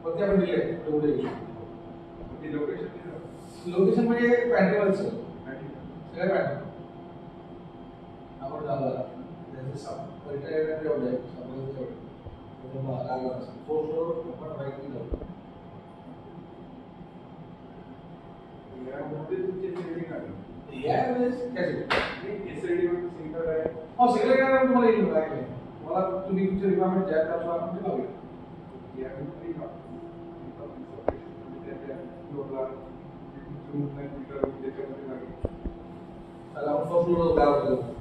वरती आपण दिले तेवढे लोकेशन म्हणजे पॅटर्न सगळ्या पॅटर्न आपण झालं त्याचे साप रिटायर्ड एवढे लागला फोर फ्लोर आपण राईट केलं यावेळेस हो सगळे काय तुम्हाला येईल काय मला तुम्ही तुमचे रिक्वायरमेंट ज्या त्यानुसार आपण ते लावूया त्याला आपण फर्स्ट फ्लोर